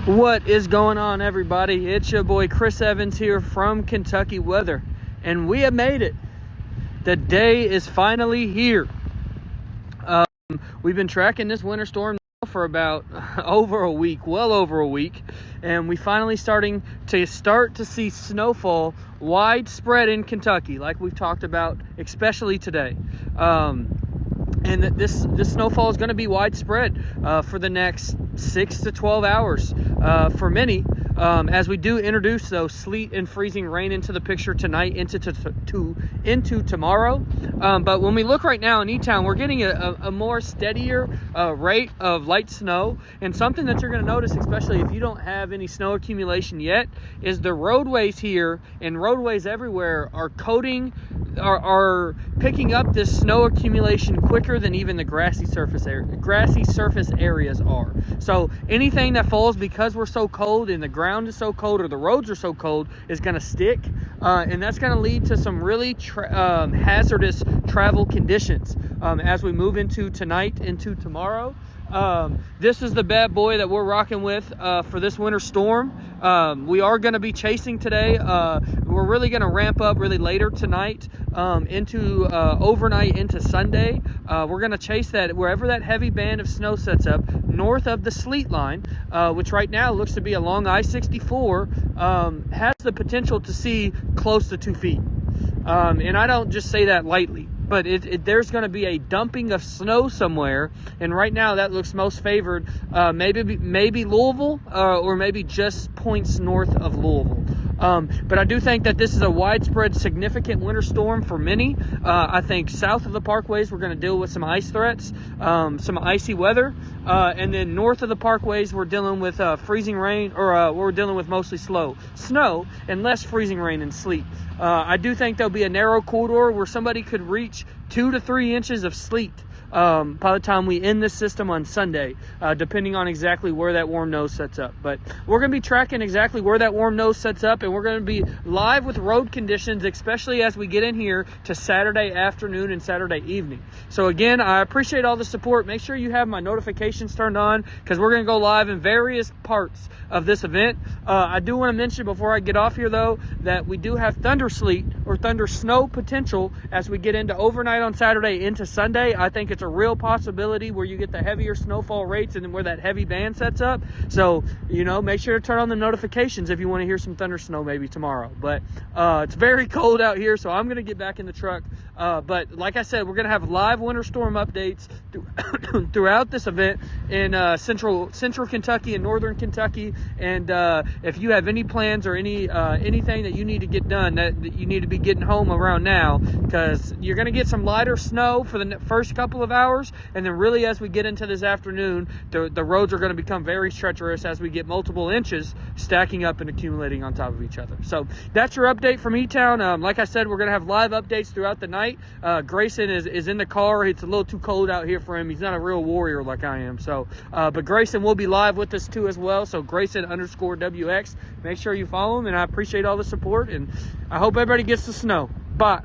What is going on, everybody? It's your boy Chris Evans here from Kentucky Weather, and we have made it. The day is finally here. We've been tracking this winter storm for about over a week, well over a week, and we finally start to see snowfall widespread in Kentucky, like we've talked about, especially today. And this snowfall is going to be widespread for the next 6 to 12 hours for many, as we do introduce those sleet and freezing rain into the picture tonight, into tomorrow. But when we look right now in E-Town, we're getting a more steadier rate of light snow. And something that you're going to notice, especially if you don't have any snow accumulation yet, is the roadways here and roadways everywhere are picking up this snow accumulation quicker than even the grassy surface areas are. So anything that falls, because we're so cold and the ground is so cold or the roads are so cold, is going to stick, and that's going to lead to some really hazardous travel conditions as we move into tonight, into tomorrow. This is the bad boy that we're rocking with for this winter storm. We are going to be chasing today. We're really going to ramp up really later tonight into overnight into Sunday. We're going to chase that wherever that heavy band of snow sets up north of the sleet line, which right now looks to be along I-64, has the potential to see close to 2 feet. And I don't just say that lightly, but there's going to be a dumping of snow somewhere, and right now that looks most favored maybe Louisville, or maybe just points north of Louisville. But I do think that this is a widespread, significant winter storm for many. I think south of the parkways we're going to deal with some ice threats, some icy weather, and then north of the parkways we're dealing with freezing rain, or we're dealing with mostly snow and less freezing rain and sleet. I do think there'll be a narrow corridor where somebody could reach 2 to 3 inches of sleet by the time we end this system on Sunday, depending on exactly where that warm nose sets up. But we're going to be tracking exactly where that warm nose sets up, and we're going to be live with road conditions, especially as we get in here to Saturday afternoon and Saturday evening. So again, I appreciate all the support. Make sure you have my notifications turned on, because we're going to go live in various parts of this event. I do want to mention before I get off here, though, that we do have thunder sleet or thunder snow potential as we get into overnight on Saturday into Sunday. I think it's a real possibility where you get the heavier snowfall rates and then where that heavy band sets up. So, make sure to turn on the notifications if you want to hear some thunder snow maybe tomorrow. But it's very cold out here, so I'm going to get back in the truck. But like I said, we're going to have live winter storm updates throughout this event in central Kentucky and northern Kentucky. And if you have any plans or anything that you need to get done, that you need to be getting home around now, because you're going to get some lighter snow for the first couple of hours, and then really as we get into this afternoon, the roads are going to become very treacherous as we get multiple inches stacking up and accumulating on top of each other. So that's your update from E-Town. Like I said, we're going to have live updates throughout the night. Grayson is in the car. It's a little too cold out here for him. He's not a real warrior like I am. So, but Grayson will be live with us too as well. So Grayson_WX. Make sure you follow him, and I appreciate all the support, and I hope everybody gets the snow. Bye.